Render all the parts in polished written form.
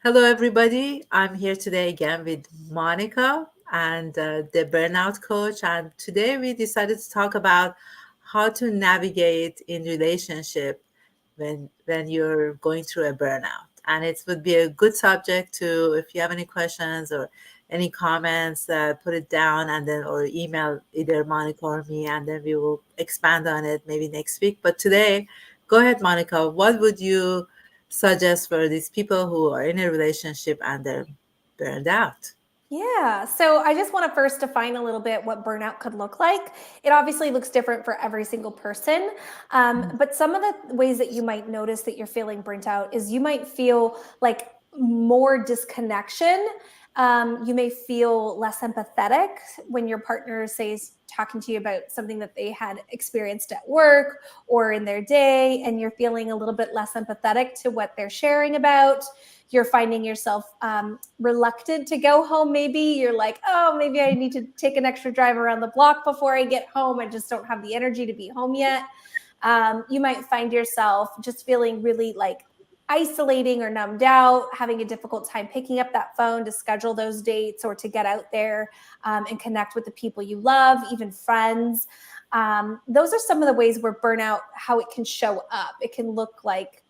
Hello, everybody. I'm here today again with Monica and the Burnout Coach. And today we decided to talk about how to navigate in relationship when you're going through a burnout. And it would be a good subject to, if you have any questions or any comments, put it down and then or email either Monica or me, and then we will expand on it maybe next week. But today, go ahead, Monica. What would you suggest for these people who are in a relationship and they're burned out? Yeah. So I just want to first define a little bit what burnout could look like. It obviously looks different for every single person. But some of the ways that you might notice that you're feeling burnt out is you might feel like more disconnection. You may feel less empathetic when your partner says, talking to you about something that they had experienced at work or in their day, and you're feeling a little bit less empathetic to what they're sharing about. You're finding yourself reluctant to go home. Maybe you're like, oh, maybe I need to take an extra drive around the block before I get home. I just don't have the energy to be home yet. You might find yourself just feeling really like isolating or numbed out, having a difficult time picking up that phone to schedule those dates or to get out there and connect with the people you love, even friends. Those are some of the ways where burnout, how it can show up. It can look like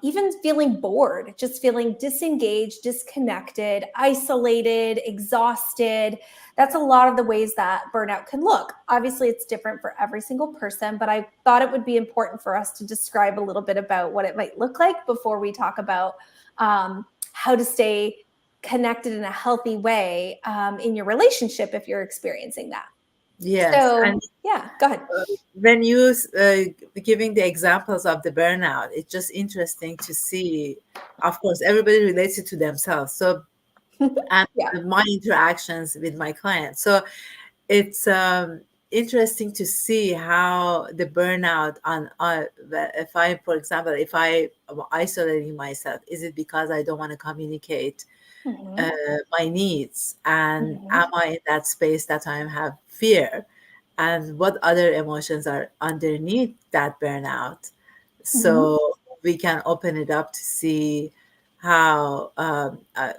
even feeling bored, just feeling disengaged, disconnected, isolated, exhausted. That's a lot of the ways that burnout can look. Obviously, it's different for every single person, but I thought it would be important for us to describe a little bit about what it might look like before we talk about how to stay connected in a healthy way in your relationship if you're experiencing that. Yes, and So, yeah, go ahead. when you giving the examples of the burnout, it's just interesting to see. Of course, everybody relates it to themselves. So, and Yeah. my interactions with my clients. So, it's interesting to see how the burnout on if I, for example, if I am isolating myself, is it because I don't want to communicate Mm-hmm. uh, my needs, and am Mm-hmm. I in that space that I have fear, and what other emotions are underneath that burnout, Mm-hmm. so we can open it up to see how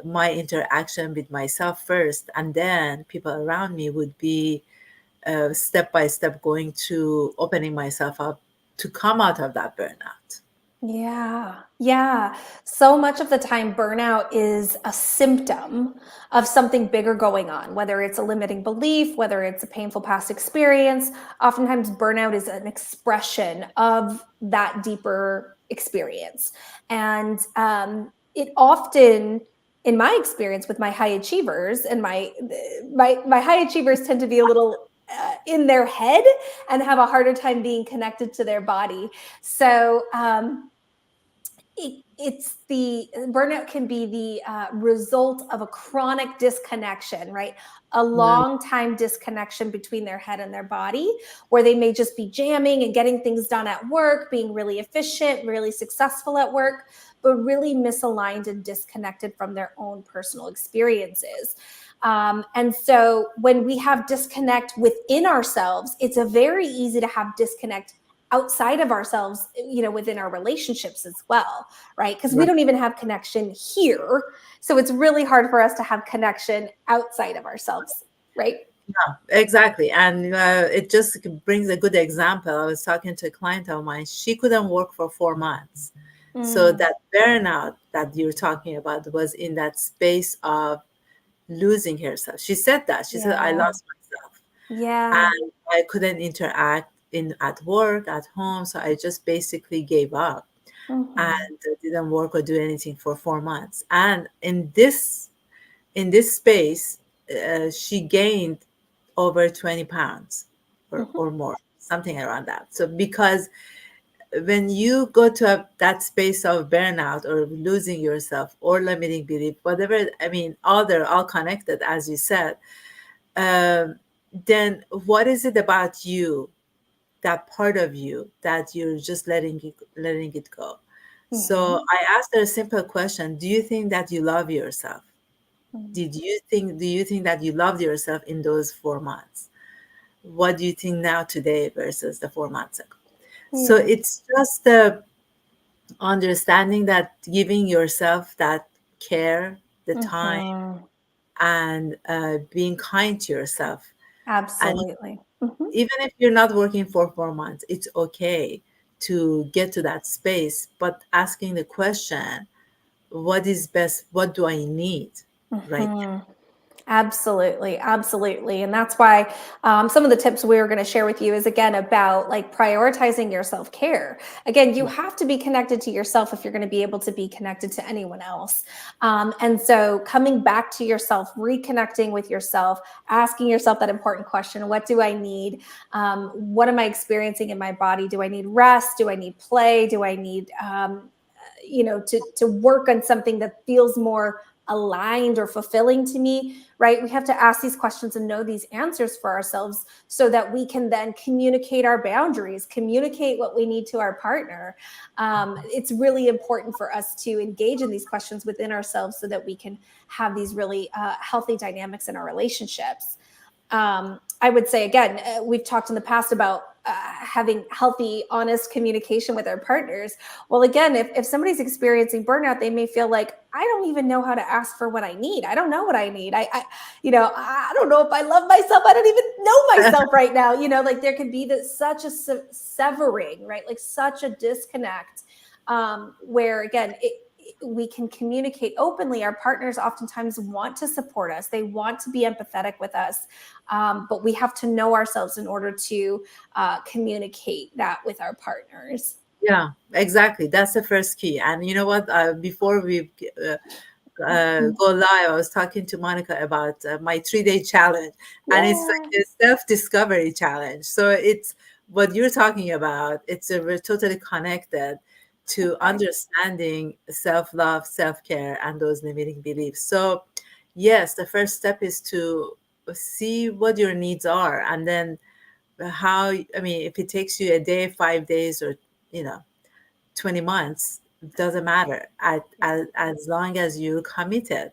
my interaction with myself first and then people around me would be step by step going to opening myself up to come out of that burnout. Yeah. Yeah. So much of the time, burnout is a symptom of something bigger going on, whether it's a limiting belief, whether it's a painful past experience. Oftentimes, burnout is an expression of that deeper experience. And it often, in my experience with my high achievers, and my high achievers tend to be a little in their head and have a harder time being connected to their body. So, it's the burnout can be the result of a chronic disconnection, right? A Mm, long time disconnection between their head and their body, where they may just be jamming and getting things done at work, being really efficient, really successful at work, but really misaligned and disconnected from their own personal experiences. And so when we have disconnect within ourselves, it's a very easy to have disconnect outside of ourselves, within our relationships as well, right? Because we right. don't even have connection here. So it's really hard for us to have connection outside of ourselves, right? Exactly. And it just brings a good example. I was talking to a client of mine. She couldn't work for 4 months. So Mm, that burnout that you're talking about was in that space of losing herself. She said that. She said, I yeah. lost myself. Yeah. And I couldn't interact in at work, at home. So I just basically gave up and Mhm. didn't work or do anything for 4 months. And in this space, she gained over 20 pounds or Mhm. more, something around that. So, because when you go to that space of burnout or losing yourself or limiting belief, whatever, I mean, all they're all connected, as you said, um, then what is it about you, that part of you, that you're just letting it go? So Mhm. I asked her a simple question: do you think that you love yourself? Mhm. Do you think that you loved yourself in those 4 months? What do you think now today versus the 4 months ago? So Yeah. it's just the understanding that giving yourself that care, the time, Mhm. and being kind to yourself. And Absolutely. Mhm. even if you're not working for 4 months, it's okay to get to that space, but asking the question, what is best? What do I need right Mhm. Absolutely, absolutely. And that's why some of the tips we are going to share with you is again about like prioritizing your self care. Again, you now? have to be connected to yourself if you're going to be able to be connected to anyone else. And so coming back to yourself, reconnecting with yourself, asking yourself that important question: what do I need? What am I experiencing in my body? Do I need rest? Do I need play? Do I need to work on something that feels more aligned or fulfilling to me, right? We have to ask these questions and know these answers for ourselves so that we can then communicate our boundaries, communicate what we need to our partner. It's really important for us to engage in these questions within ourselves so that we can have these really healthy dynamics in our relationships. I would say again, we've talked in the past about having healthy, honest communication with our partners. Well, again, if somebody's experiencing burnout, they may feel like I don't even know how to ask for what I need. I don't know what I need. I don't know if I love myself. I don't even know myself right now. Like there can be such a severing, right? Like such a disconnect, where again, we can communicate openly. Our partners oftentimes want to support us. They want to be empathetic with us, but we have to know ourselves in order to communicate that with our partners. Yeah, exactly. That's the first key. And you know what? Before we go live, I was talking to Monica about my 3-day challenge, and it's Yeah. like a self-discovery challenge. So it's what you're talking about. We're totally connected to Okay. understanding self-love, self-care, and those limiting beliefs. So yes, the first step is to see what your needs are, and then how. I mean, if it takes you a day, 5 days, or you know 20 months, doesn't matter, as long as you're committed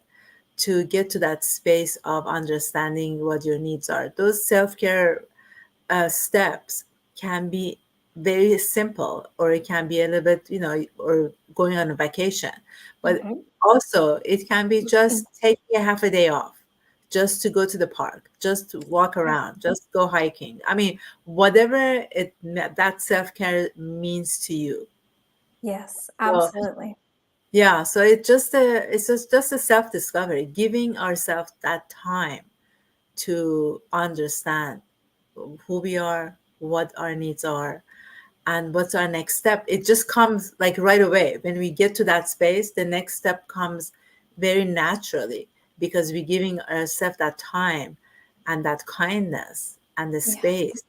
to get to that space of understanding what your needs are. Those self-care steps can be very simple, or it can be a little bit, or going on a vacation. But Mhm. also, it can be Mhm. just taking a half a day off, just to go to the park, just to walk Yeah. around, just go hiking. I mean, whatever that self-care means to you. Yes, So absolutely. yeah, so it's just a self-discovery, giving ourselves that time to understand who we are, what our needs are, and what's our next step. It just comes like right away. When we get to that space, the next step comes very naturally, because we're giving ourselves that time and that kindness and the Yeah. space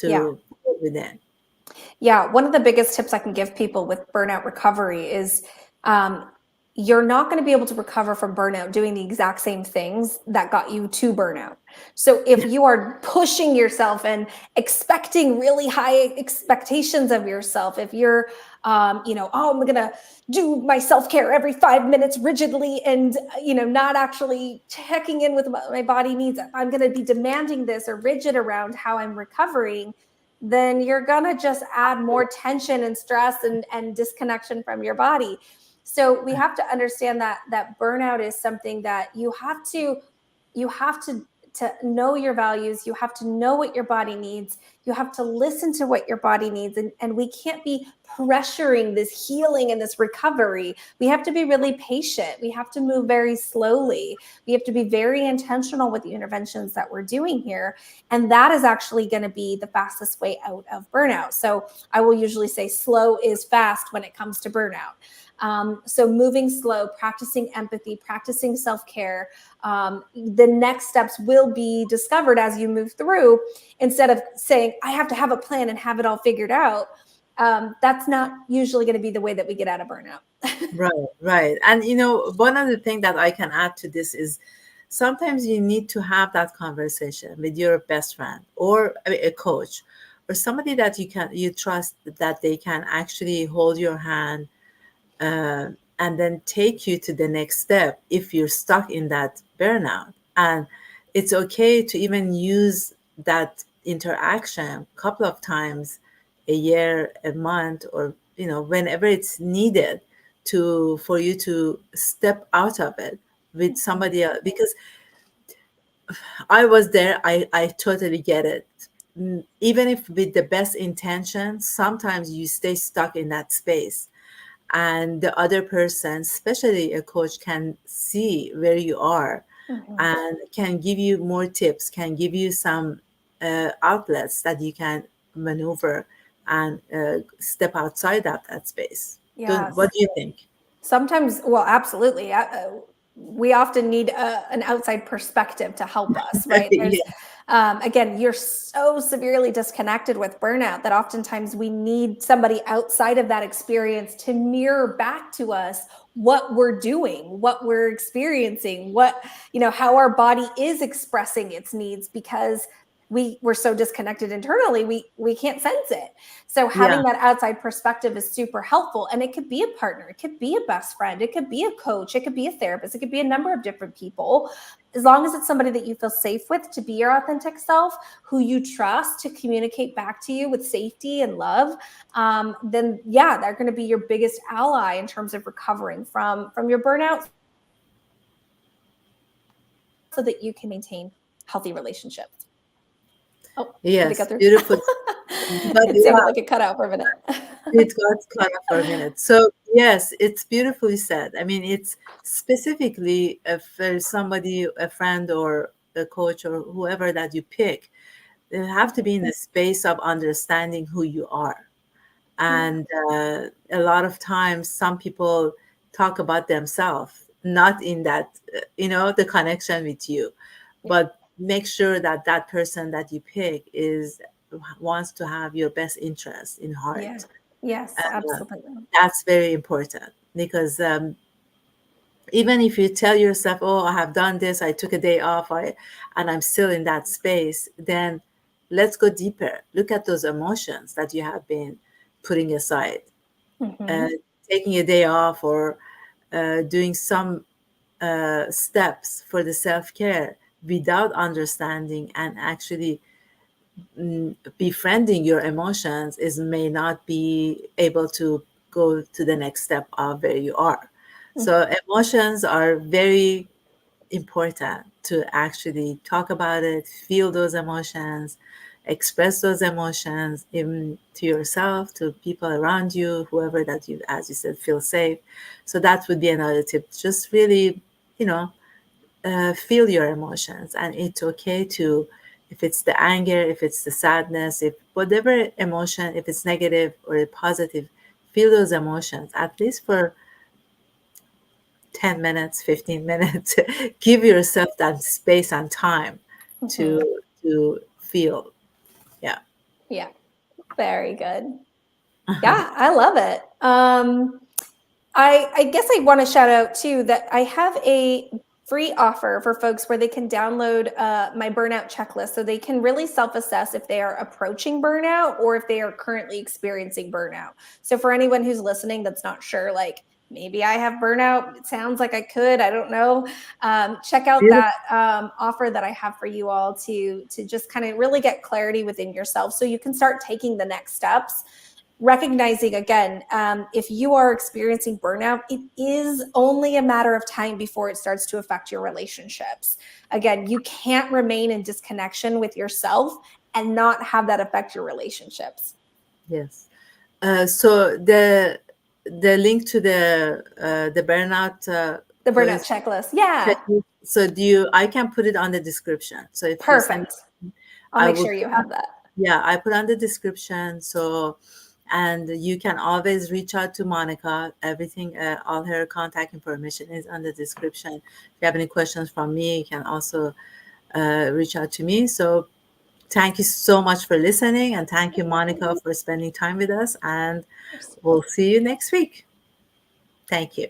Yeah. to go within. Yeah, one of the biggest tips I can give people with burnout recovery is um, you're not going to be able to recover from burnout doing the exact same things that got you to burnout. So if you are pushing yourself and expecting really high expectations of yourself, if you're, oh, I'm going to do my self care every 5 minutes rigidly and, not actually checking in with what my body needs, I'm going to be demanding this or rigid around how I'm recovering, then you're gonna just add more tension and stress and disconnection from your body. So we have to understand that burnout is something that you have to know your values. You have to know what your body needs. You have to listen to what your body needs. And we can't be pressuring this healing and this recovery. We have to be really patient. We have to move very slowly. We have to be very intentional with the interventions that we're doing here. And that is actually going to be the fastest way out of burnout. So I will usually say slow is fast when it comes to burnout. So moving slow, practicing empathy, practicing self-care, the next steps will be discovered as you move through, instead of saying I have to have a plan and have it all figured out. That's not usually going to be the way that we get out of burnout. Right, right. And one other thing that I can add to this is sometimes you need to have that conversation with your best friend, or I mean, a coach, or somebody that you trust, that they can actually hold your hand, uh, and then take you to the next step if you're stuck in that burnout. And it's okay to even use that interaction a couple of times a year, a month, or whenever it's needed, to for you to step out of it with Mhm. somebody else. Because I was there, I totally get it. Even if with the best intentions, sometimes you stay stuck in that space, and the other person, especially a coach, can see where you are Mhm. and can give you more tips, can give you some outlets that you can maneuver and step outside of that space. What Yes. do you think? Sometimes, well, absolutely. We often need an outside perspective to help us, right? There's, Yeah, again, you're so severely disconnected with burnout that oftentimes we need somebody outside of that experience to mirror back to us what we're doing, what we're experiencing, how our body is expressing its needs, because we're so disconnected internally, we can't sense it. So yeah, having that outside perspective is super helpful. And it could be a partner, it could be a best friend, it could be a coach, it could be a therapist, it could be a number of different people. As long as it's somebody that you feel safe with to be your authentic self, who you trust to communicate back to you with safety and love, then yeah, they're going to be your biggest ally in terms of recovering from your burnout, so that you can maintain healthy relationships. Oh, did it go through? yes, beautiful. But It sounded yeah, like it cut out for a minute. it got cut off for a minute. So yes, it's beautifully said. I mean, it's specifically for somebody, a friend or a coach or whoever that you pick, they have to Mhm. be in a space of understanding who you are. Yeah. And a lot of times, some people talk about themselves, not in that, the connection with you, Yeah. but make sure that that person that you pick is wants to have your best interest in Yeah. heart. Yes, uh, absolutely. that's very important because even if you tell yourself, "Oh, I have done this. I took a day off. And I'm still in that space," then let's go deeper. Look at those emotions that you have been putting aside. Uh, Mhm. Taking a day off or doing some steps for the self care without understanding and actually befriending your emotions is may not be able to go to the next step of where you are. So emotions are very important to actually talk about it, feel those emotions, express those emotions even to yourself, to people around you, whoever that you, as you said, feel safe. So that would be another tip. Just really, you know, feel your emotions, and it's okay to, if it's the anger, if it's the sadness, if whatever emotion, if it's negative or positive, feel those emotions at least for 10 minutes, 15 minutes. Give yourself that space and time Mhm. to feel. Yeah. Yeah, very good. Yeah, I love it. I guess I want to shout out too that I have a free offer for folks where they can download my burnout checklist, so they can really self-assess if they are approaching burnout or if they are currently experiencing burnout. So for anyone who's listening that's not sure, like maybe I have burnout, it sounds like I could, I don't know. Check out Beautiful. that offer that I have for you all to just kind of really get clarity within yourself, so you can start taking the next steps, recognizing again, if you are experiencing burnout, it is only a matter of time before it starts to affect your relationships. Again, you can't remain in disconnection with yourself and not have that affect your relationships. Yes. So the link to the burnout The coach burnout checklist. Yeah. checklist. So do you? I can put it on the description. So if you send, Perfect. I'll I make will sure you put on, have that. yeah, I put on the description. So, and you can always reach out to Monica. Everything, all her contact information is on the description. If you have any questions from me, you can also reach out to me. So thank you so much for listening, and thank you, Monica, for spending time with us. And we'll see you next week. Thank you.